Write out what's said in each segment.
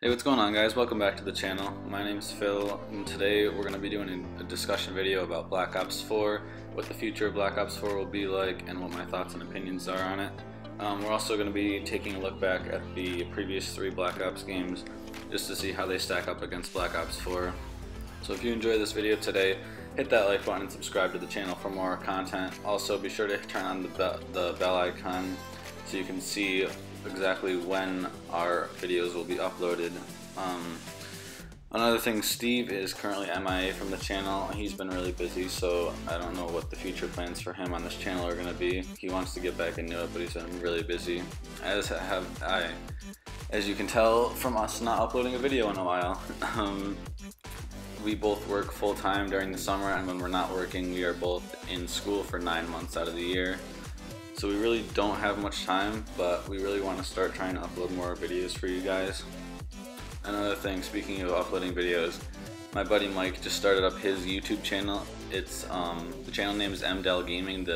Hey, what's going on, guys? Welcome back to the channel. My name's Phil, and today we're going to be doing a discussion video about Black Ops 4, what the future of Black Ops 4 will be like, and what my thoughts and opinions are on it. We're also going to be taking a look back at the previous 3 Black Ops games, just to see how they stack up against Black Ops 4. So if you enjoyed this video today, hit that like button and subscribe to the channel for more content. Also, be sure to turn on the bell icon so you can see exactly when our videos will be uploaded. Another thing, Steve is currently MIA from the channel. He's been really busy, so I don't know what the future plans for him on this channel are going to be. He wants to get back into it, but he's been really busy, as have I. As you can tell from us not uploading a video in a while. We both work full-time during the summer, and when we're not working, we are both in school for 9 months out of the year. So we really don't have much time, but we really want to start trying to upload more videos for you guys. Another thing, speaking of uploading videos, my buddy Mike just started up his YouTube channel. It's the channel name is MDel Gaming.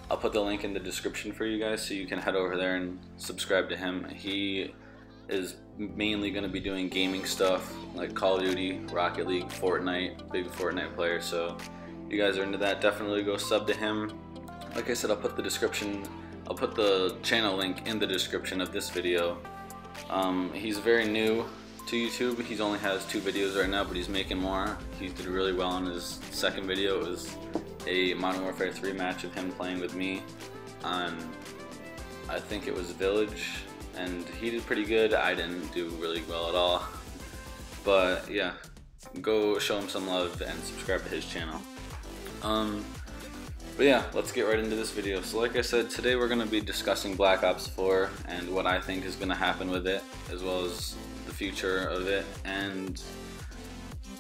I'll put the link in the description for you guys so you can head over there and subscribe to him. He is mainly going to be doing gaming stuff like Call of Duty, Rocket League, Fortnite, big Fortnite player. So if you guys are into that, definitely go sub to him. Like I said, I'll put the channel link in the description of this video. He's very new to YouTube. He only has 2 videos right now, but he's making more. He did really well on his second video. It was a Modern Warfare 3 match of him playing with me on, I think it was Village, and he did pretty good. I didn't do really well at all. But yeah, go show him some love and subscribe to his channel. But yeah, let's get right into this video. So like I said, today we're going to be discussing Black Ops 4 and what I think is going to happen with it, as well as the future of it. And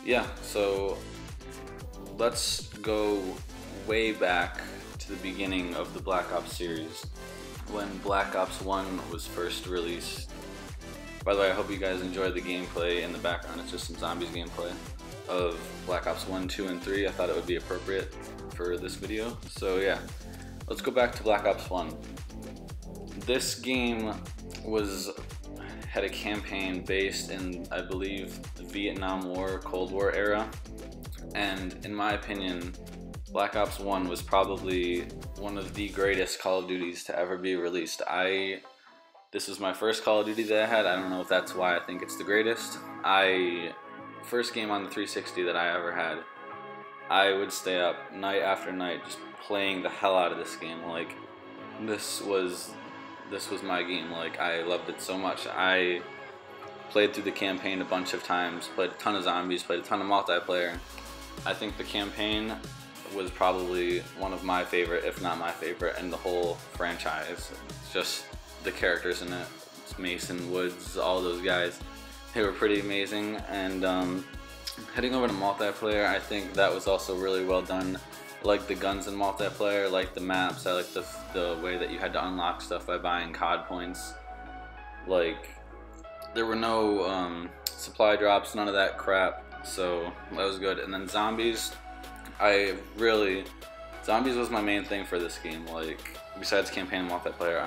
yeah, so let's go way back to the beginning of the Black Ops series, when Black Ops 1 was first released. By the way, I hope you guys enjoyed the gameplay in the background. It's just some zombies gameplay of Black Ops 1, 2, and 3. I thought it would be appropriate for this video. So yeah, let's go back to Black Ops 1. This game had a campaign based in, I believe, the Vietnam War, Cold War era, and in my opinion, Black Ops 1 was probably one of the greatest Call of Duties to ever be released. This was my first Call of Duty that I had. I don't know if that's why I think it's the greatest. First game on the 360 that I ever had. I would stay up night after night just playing the hell out of this game. Like, this was my game. Like, I loved it so much. I played through the campaign a bunch of times, played a ton of zombies, played a ton of multiplayer. I think the campaign was probably one of my favorite, if not my favorite, in the whole franchise. It's just the characters in it. It's Mason, Woods, all those guys. They were pretty amazing. And heading over to multiplayer, I think that was also really well done. I like the guns in multiplayer, I like the maps, I like the way that you had to unlock stuff by buying COD points. Like, there were no supply drops, none of that crap, so that was good. And then zombies, zombies was my main thing for this game, like, besides campaign and multiplayer,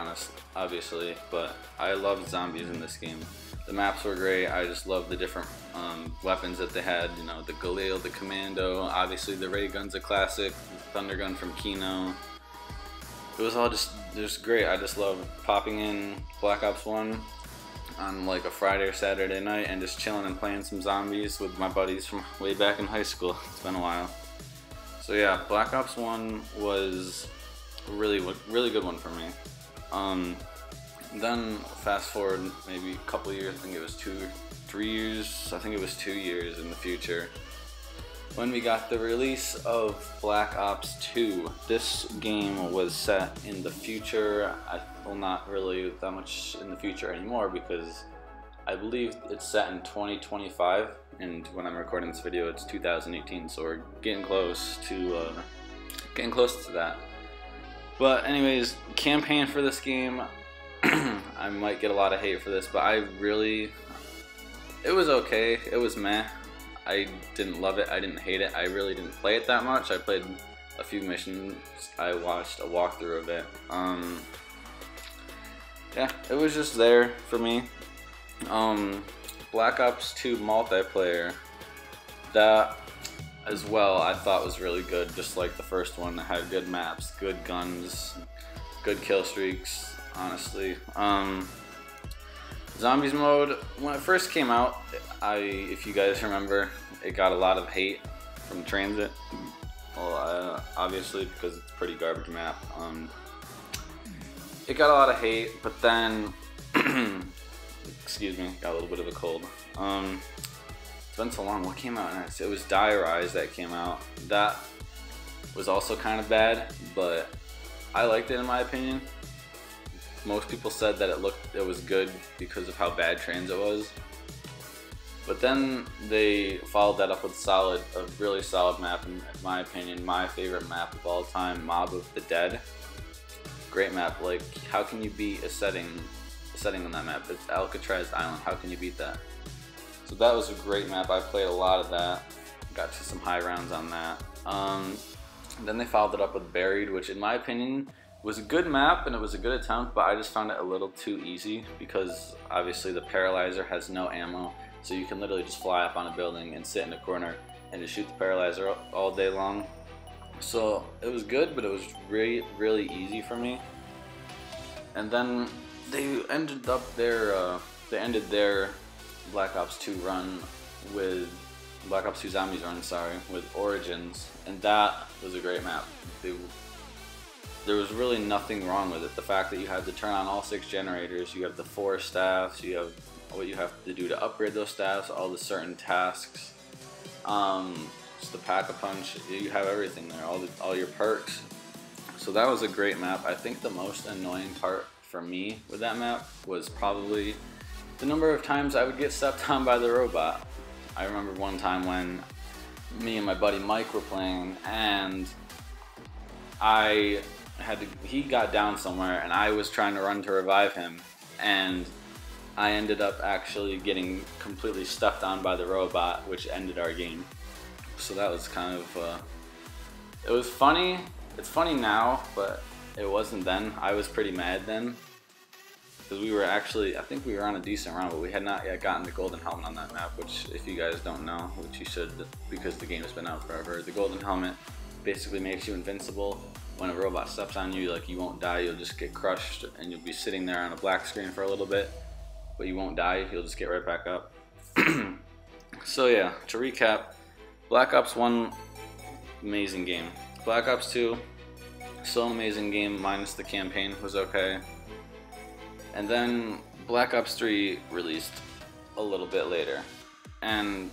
obviously, but I loved zombies in this game. The maps were great. I just loved the different weapons that they had. You know, the Galil, the Commando, obviously the ray gun's a classic, Thunder Gun from Kino. It was all just great. I just loved popping in Black Ops 1 on like a Friday or Saturday night and just chilling and playing some zombies with my buddies from way back in high school. It's been a while. So yeah, Black Ops 1 was a really good one for me. Then fast forward maybe a couple years, I think it was 3 years, I think it was 2 years in the future, when we got the release of Black Ops 2. This game was set in the future. Well, not really that much in the future anymore, because I believe it's set in 2025, and when I'm recording this video it's 2018, so we're getting close to that. But anyways, campaign for this game, I might get a lot of hate for this, but it was okay. It was meh. I didn't love it. I didn't hate it. I really didn't play it that much. I played a few missions. I watched a walkthrough of it. Yeah, it was just there for me. Black Ops 2 multiplayer, that as well I thought was really good, just like the first one. It had good maps, good guns, good kill streaks, honestly. Zombies mode, when it first came out, if you guys remember, it got a lot of hate from Transit. Well, obviously because it's a pretty garbage map. It got a lot of hate, but then, excuse me, got a little bit of a cold. It's been so long. What came out next? It was Die Rise that came out. That was also kind of bad, but I liked it in my opinion. Most people said that it was good because of how bad Transit was. But then they followed that up with a really solid map, in my opinion, my favorite map of all time, Mob of the Dead. Great map. Like, how can you beat a setting on that map? It's Alcatraz Island. How can you beat that? So that was a great map. I played a lot of that. Got to some high rounds on that. Then they followed it up with Buried, which in my opinion was a good map and it was a good attempt, but I just found it a little too easy because obviously the Paralyzer has no ammo, so you can literally just fly up on a building and sit in a corner and just shoot the Paralyzer all day long. So it was good, but it was really easy for me. And then they ended their Black Ops 2 run with Black Ops 2 Zombies run, sorry, with Origins, and that was a great map. There was really nothing wrong with it. The fact that you had to turn on all 6 generators, you have the 4 staffs, you have what you have to do to upgrade those staffs, all the certain tasks, just the Pack-a-Punch, you have everything there, all your perks. So that was a great map. I think the most annoying part for me with that map was probably the number of times I would get stepped on by the robot. I remember one time when me and my buddy Mike were playing, and he got down somewhere and I was trying to run to revive him, and I ended up actually getting completely stepped on by the robot, which ended our game. So that was kind of, it was funny. It's funny now, but it wasn't then. I was pretty mad then, because we were actually, I think we were on a decent round, but we had not yet gotten the golden helmet on that map, which if you guys don't know, which you should because the game has been out forever, the golden helmet basically makes you invincible. When a robot steps on you, like, you won't die, you'll just get crushed and you'll be sitting there on a black screen for a little bit, but you won't die, you'll just get right back up. So yeah, to recap, Black Ops 1, amazing game. Black Ops 2, still an amazing game, minus the campaign was okay. And then Black Ops 3 released a little bit later. And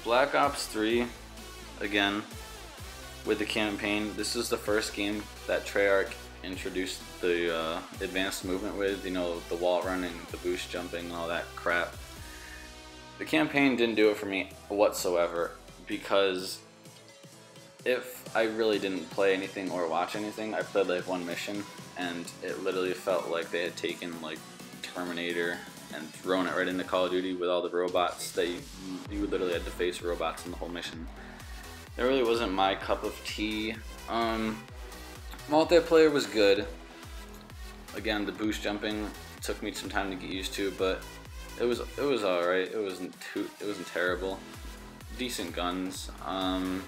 Black Ops 3, again, with the campaign, this is the first game that Treyarch introduced the advanced movement with, you know, the wall running, the boost jumping, and all that crap. The campaign didn't do it for me whatsoever, because if I really didn't play anything or watch anything, I played like one mission, and it literally felt like they had taken like Terminator and thrown it right into Call of Duty with all the robots that you literally had to face robots in the whole mission. It really wasn't my cup of tea. Multiplayer was good. Again, the boost jumping took me some time to get used to, but it was all right. It wasn't terrible. Decent guns. I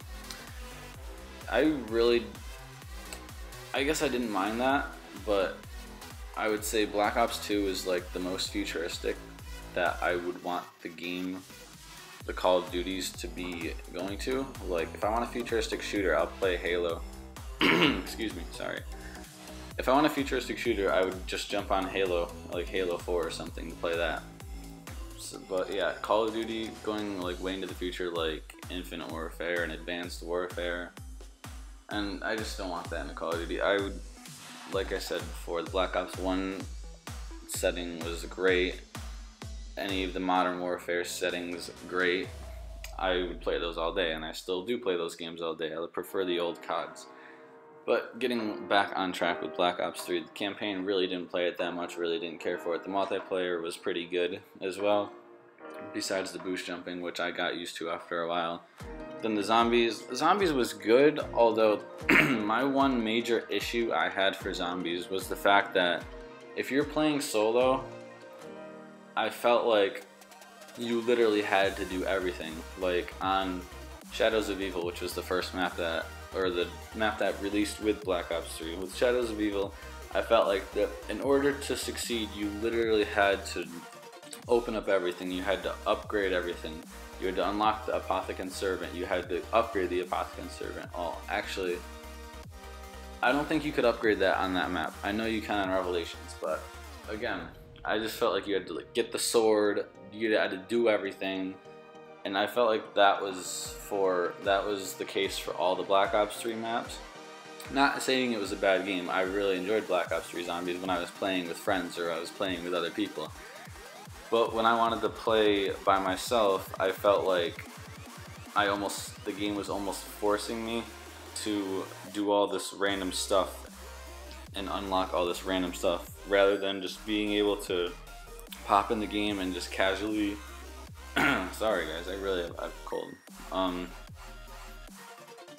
guess I didn't mind that, but I would say Black Ops 2 is like the most futuristic that I would want the Call of Duties to be going to. Like, if I want a futuristic shooter, I'll play Halo. Excuse me, sorry. If I want a futuristic shooter, I would just jump on Halo, like Halo 4 or something, to play that. So, but yeah, Call of Duty going like way into the future, like Infinite Warfare and Advanced Warfare, and I just don't want that in a Call of Duty. I would, like I said before, the Black Ops 1 setting was great. Any of the Modern Warfare settings, great. I would play those all day, and I still do play those games all day. I prefer the old CODs. But getting back on track with Black Ops 3, the campaign really didn't play it that much, really didn't care for it. The multiplayer was pretty good as well, besides the boost jumping, which I got used to after a while. Then the zombies was good, although my one major issue I had for zombies was the fact that if you're playing solo, I felt like you literally had to do everything. Like on Shadows of Evil, which was the first map that, or the map that released with Black Ops 3. With Shadows of Evil, I felt like that in order to succeed, you literally had to open up everything. You had to upgrade everything. You had to unlock the Apothecant Servant. You had to upgrade the Apothecant Servant. Oh, actually, I don't think you could upgrade that on that map. I know you can on Revelations, but again, I just felt like you had to like get the sword. You had to do everything, and I felt like that was the case for all the Black Ops 3 maps. Not saying it was a bad game. I really enjoyed Black Ops 3 Zombies when I was playing with friends or I was playing with other people. But when I wanted to play by myself, I felt like the game was almost forcing me to do all this random stuff and unlock all this random stuff rather than just being able to pop in the game and just casually sorry guys, I really have a cold.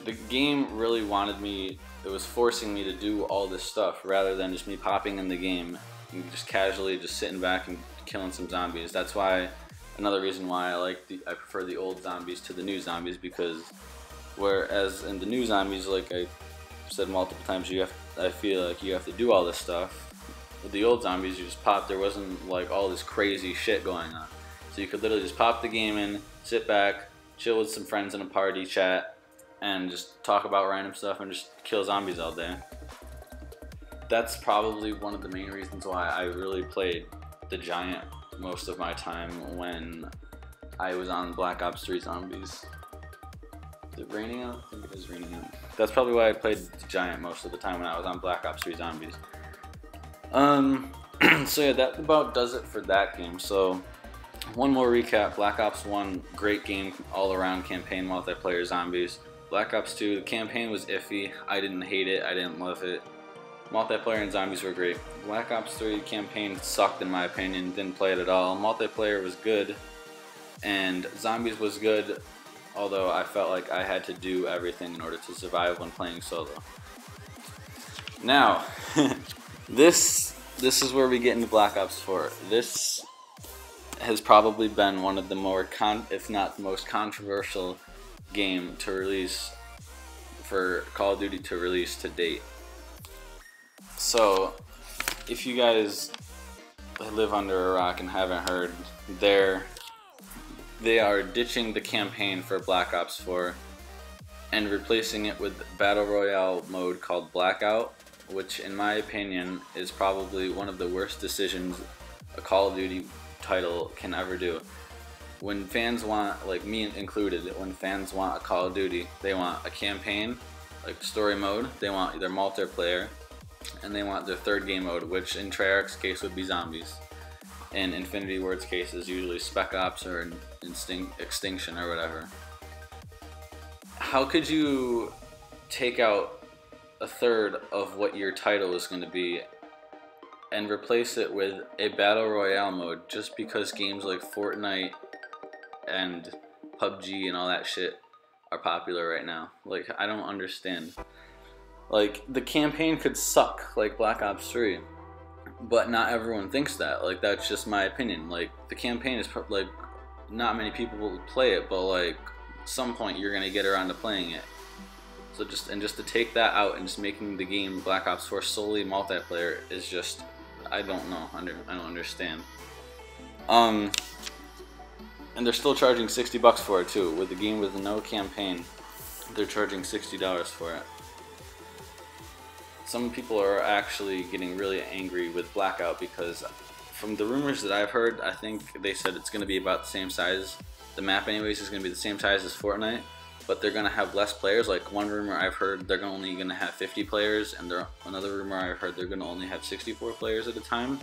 The game really wanted me, it was forcing me to do all this stuff rather than just me popping in the game and just casually just sitting back and killing some zombies. That's why, another reason why I prefer the old zombies to the new zombies, because whereas in the new zombies, like I said multiple times, I feel like you have to do all this stuff. With the old zombies, you just pop. There wasn't like all this crazy shit going on, so you could literally just pop the game in, sit back, chill with some friends in a party, chat, and just talk about random stuff and just kill zombies all day. That's probably one of the main reasons why I really played the Giant most of my time when I was on Black Ops 3 Zombies. Is it raining out? I think it is raining out. That's probably why I played the Giant most of the time when I was on Black Ops 3 Zombies. So yeah, that about does it for that game. So one more recap: Black Ops 1, great game, all around campaign, multiplayer, zombies. Black Ops 2, the campaign was iffy. I didn't hate it, I didn't love it. Multiplayer and zombies were great. Black Ops 3 campaign sucked in my opinion, didn't play it at all. Multiplayer was good, and zombies was good, although I felt like I had to do everything in order to survive when playing solo. Now, this is where we get into Black Ops 4. This has probably been one of the more, if not the most controversial game to release, for Call of Duty to release to date. So, if you guys live under a rock and haven't heard, they are ditching the campaign for Black Ops 4 and replacing it with Battle Royale mode called Blackout, which in my opinion is probably one of the worst decisions a Call of Duty title can ever do. When fans want, like me included, when fans want a Call of Duty, they want a campaign, like story mode, they want their multiplayer, and they want their third game mode, which in Treyarch's case would be zombies. In Infinity Ward's case is usually Spec Ops or Extinction or whatever. How could you take out a third of what your title is going to be and replace it with a Battle Royale mode just because games like Fortnite and PUBG and all that shit are popular right now? Like, I don't understand. Like, the campaign could suck like Black Ops 3, but not everyone thinks that. Like, that's just my opinion. Like, the campaign is like, not many people will play it, but like at some point you're gonna get around to playing it. So just to take that out and just making the game Black Ops 4 solely multiplayer is just, I don't know. I don't understand. And they're still charging $60 for it too. With the game with no campaign, they're charging $60 for it. Some people are actually getting really angry with Blackout because from the rumors that I've heard, I think they said it's going to be about the same size. The map anyways is going to be the same size as Fortnite, but they're going to have less players. Like one rumor I've heard, they're only going to have 50 players, and another rumor I've heard, they're going to only have 64 players at a time.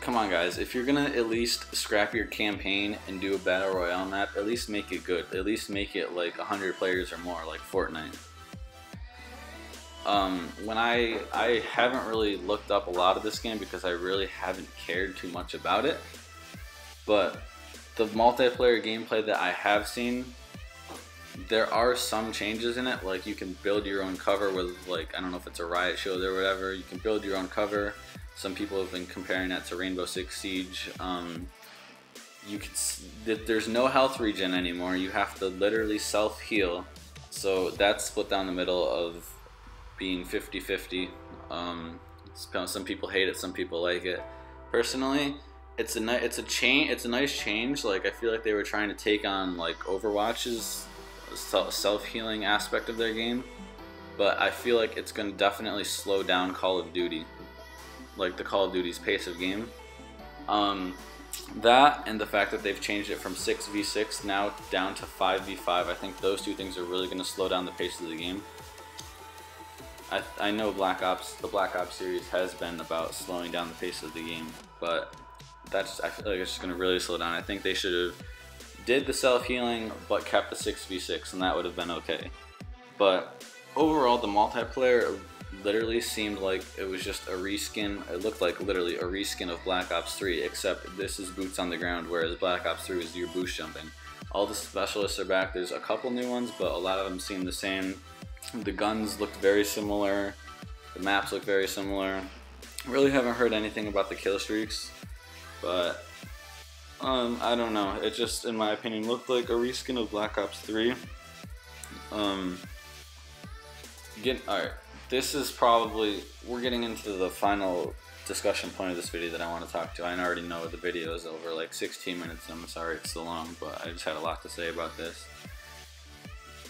Come on guys, if you're going to at least scrap your campaign and do a Battle Royale map, at least make it good. At least make it like 100 players or more, like Fortnite. When I haven't really looked up a lot of this game because I really haven't cared too much about it, but the multiplayer gameplay that I have seen, there are some changes in it. Like, you can build your own cover with, like, I don't know if it's a riot shield or whatever, you can build your own cover. Some people have been comparing that to Rainbow Six Siege. there's no health regen anymore. You have to literally self-heal. So that's split down the middle of being 50-50. Some people hate it, some people like it. Personally, it's a nice change. Like, I feel like they were trying to take on like Overwatch's self-healing aspect of their game, but I feel like it's going to definitely slow down Call of Duty, like the Call of Duty's pace of game. That and the fact that they've changed it from 6v6 now down to 5v5, I think those two things are really going to slow down the pace of the game. I know the Black Ops series has been about slowing down the pace of the game, but I feel like it's just going to really slow down. I think they should have did the self-healing but kept the 6v6, and that would have been okay. But overall, the multiplayer literally seemed like it was just a reskin. It looked like literally a reskin of Black Ops 3, except this is boots on the ground, whereas Black Ops 3 was your boost jumping. All the specialists are back. There's a couple new ones, but a lot of them seem the same. The guns looked very similar. The maps look very similar. Really haven't heard anything about the kill streaks, but I don't know. It just, in my opinion, looked like a reskin of Black Ops 3. Alright, this is probably, we're getting into the final discussion point of this video that I want to talk to. I already know the video is over like 16 minutes, and I'm sorry it's so long, but I just had a lot to say about this.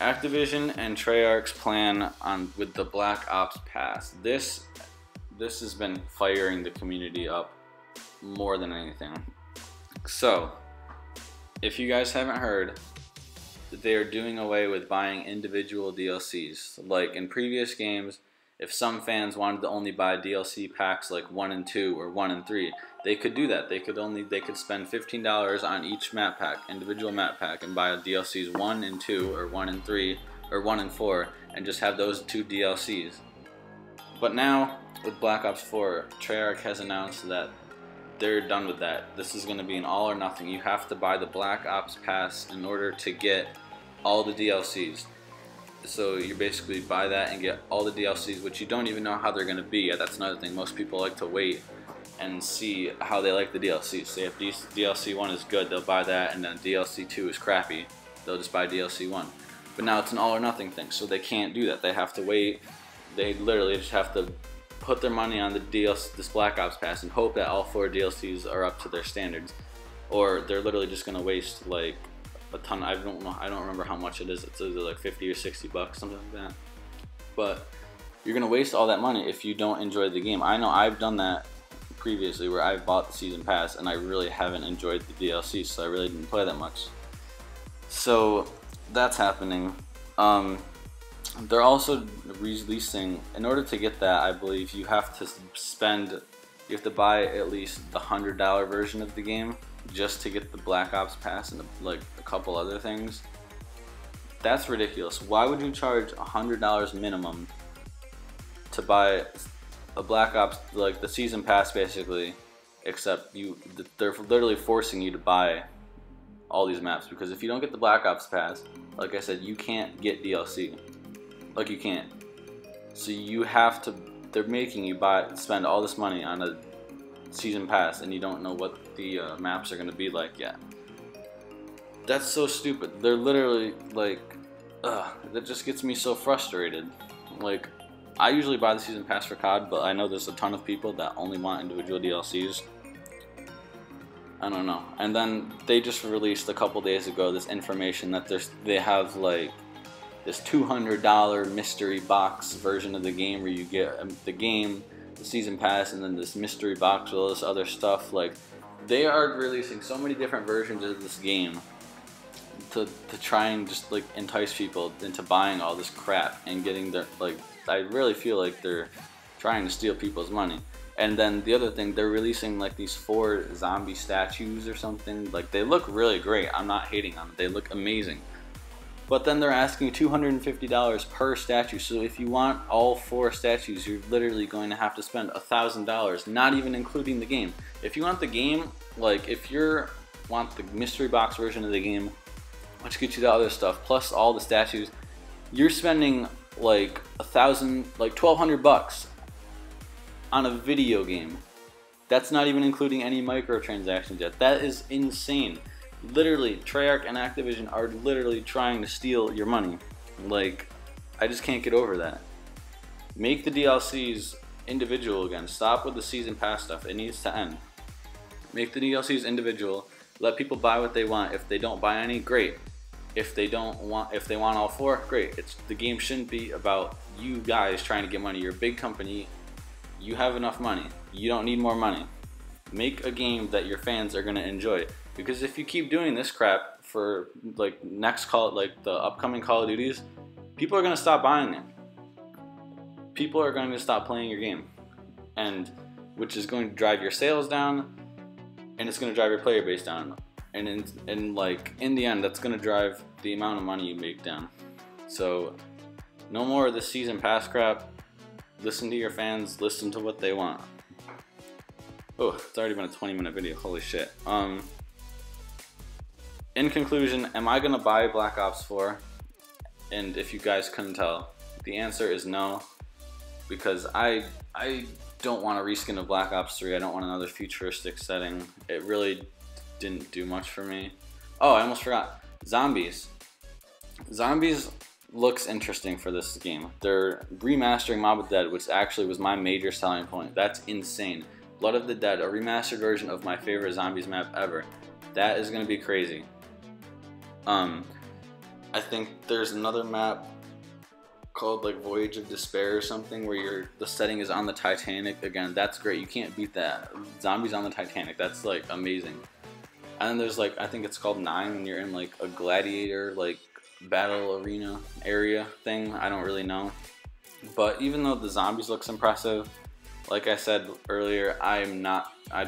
Activision and Treyarch's plan with the Black Ops Pass. This has been firing the community up more than anything. So, if you guys haven't heard, they are doing away with buying individual DLCs. Like in previous games, if some fans wanted to only buy DLC packs like 1 and 2 or 1 and 3, they could do that. They could spend $15 on each map pack, individual map pack, and buy DLCs 1 and 2 or 1 and 3 or 1 and 4, and just have those 2 DLCs. But now with Black Ops 4, Treyarch has announced that they're done with that. This is going to be an all or nothing. You have to buy the Black Ops Pass in order to get all the DLCs. So you basically buy that and get all the DLCs, which you don't even know how they're going to be. Yeah, that's another thing. Most people like to wait and see how they like the DLCs. Say if DLC 1 is good, they'll buy that, and then DLC 2 is crappy, they'll just buy DLC 1. But now it's an all or nothing thing, so they can't do that. They have to wait. They literally just have to put their money on this Black Ops Pass and hope that all 4 DLCs are up to their standards, or they're literally just gonna waste like a ton. I don't remember how much it is. It's either like 50 or 60 bucks, something like that. But you're gonna waste all that money if you don't enjoy the game. I know I've done that previously, where I've bought the season pass and I really haven't enjoyed the DLC, so I really didn't play that much. So that's happening. They're also releasing, in order to get that, I believe you have to buy at least the $100 version of the game just to get the Black Ops Pass and like a couple other things. That's ridiculous. Why would you charge $100 minimum to buy a Black Ops, like the season pass basically, except they're literally forcing you to buy all these maps, because if you don't get the Black Ops Pass, like I said, you can't get DLC. Like, you can't. So you have to, they're making you spend all this money on a season pass, and you don't know what the maps are going to be like yet. That's so stupid. They're literally like, that just gets me so frustrated. Like, I usually buy the season pass for COD, but I know there's a ton of people that only want individual DLCs. I don't know. And then they just released a couple days ago this information that they have like this $200 mystery box version of the game, where you get the game, the season pass, and then this mystery box with all this other stuff. Like, they are releasing so many different versions of this game to try and just like entice people into buying all this crap and getting their, like, I really feel like they're trying to steal people's money. And then the other thing, they're releasing like these 4 zombie statues or something. Like, they look really great. I'm not hating on them. They look amazing. But then they're asking $250 per statue. So if you want all 4 statues, you're literally going to have to spend $1,000, not even including the game. If you want the game, like if you want the mystery box version of the game, which gets you the other stuff, plus all the statues, you're spending like $1,200 bucks on a video game. That's not even including any microtransactions yet. That is insane. Literally, Treyarch and Activision are literally trying to steal your money. Like, I just can't get over that. Make the DLCs individual again. Stop with the season pass stuff. It needs to end. Make the DLCs individual. Let people buy what they want. If they don't buy any, great. If they want all four, great. The game shouldn't be about you guys trying to get money. You're a big company. You have enough money. You don't need more money. Make a game that your fans are gonna enjoy. Because if you keep doing this crap for like the upcoming Call of Duties, people are gonna stop buying it. People are going to stop playing your game, and which is going to drive your sales down, and it's going to drive your player base down, and in the end, that's going to drive the amount of money you make down. So no more of this season pass crap. Listen to your fans. Listen to what they want. Oh, it's already been a 20-minute video. Holy shit. In conclusion, am I going to buy Black Ops 4? And if you guys couldn't tell, the answer is no. Because I don't want a reskin of Black Ops 3. I don't want another futuristic setting. It really didn't do much for me. Oh, I almost forgot. Zombies. Zombies looks interesting for this game. They're remastering Mob of the Dead, which actually was my major selling point. That's insane. Blood of the Dead, a remastered version of my favorite Zombies map ever. That is going to be crazy. I think there's another map called like Voyage of Despair or something, where the setting is on the Titanic. Again, that's great. You can't beat that. Zombies on the Titanic, that's like amazing. And then there's like, I think it's called 9, and you're in like a gladiator like battle arena area thing. I don't really know. But even though the zombies looks impressive, like I said earlier, I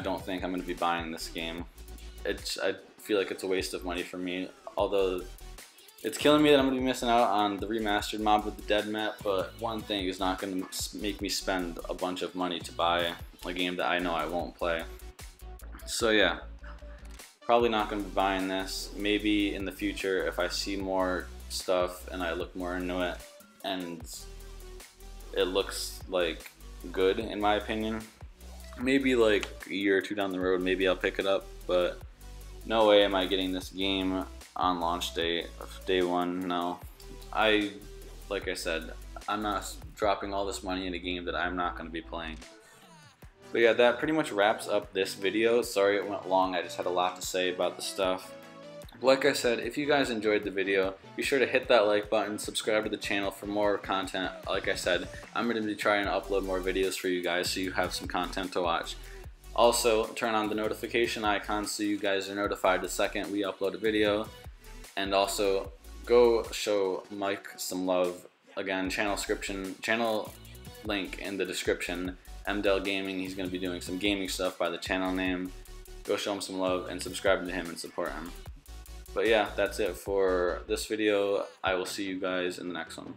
don't think I'm gonna be buying this game. I feel like it's a waste of money for me. Although it's killing me that I'm going to be missing out on the remastered Mob of the Dead map, but one thing is not going to make me spend a bunch of money to buy a game that I know I won't play. So yeah, probably not going to be buying this. Maybe in the future if I see more stuff and I look more into it and it looks like good in my opinion, maybe like a year or two down the road, maybe I'll pick it up, but no way am I getting this game on launch day one. No, like I said, I'm not dropping all this money in a game that I'm not going to be playing. But yeah, that pretty much wraps up this video. Sorry it went long, I just had a lot to say about the stuff. Like I said, if you guys enjoyed the video, be sure to hit that like button, subscribe to the channel for more content. Like I said, I'm going to be trying to upload more videos for you guys so you have some content to watch. Also, turn on the notification icon so you guys are notified the second we upload a video. And also, go show Mike some love. Again, channel link in the description. MDel Gaming, he's going to be doing some gaming stuff by the channel name. Go show him some love and subscribe to him and support him. But yeah, that's it for this video. I will see you guys in the next one.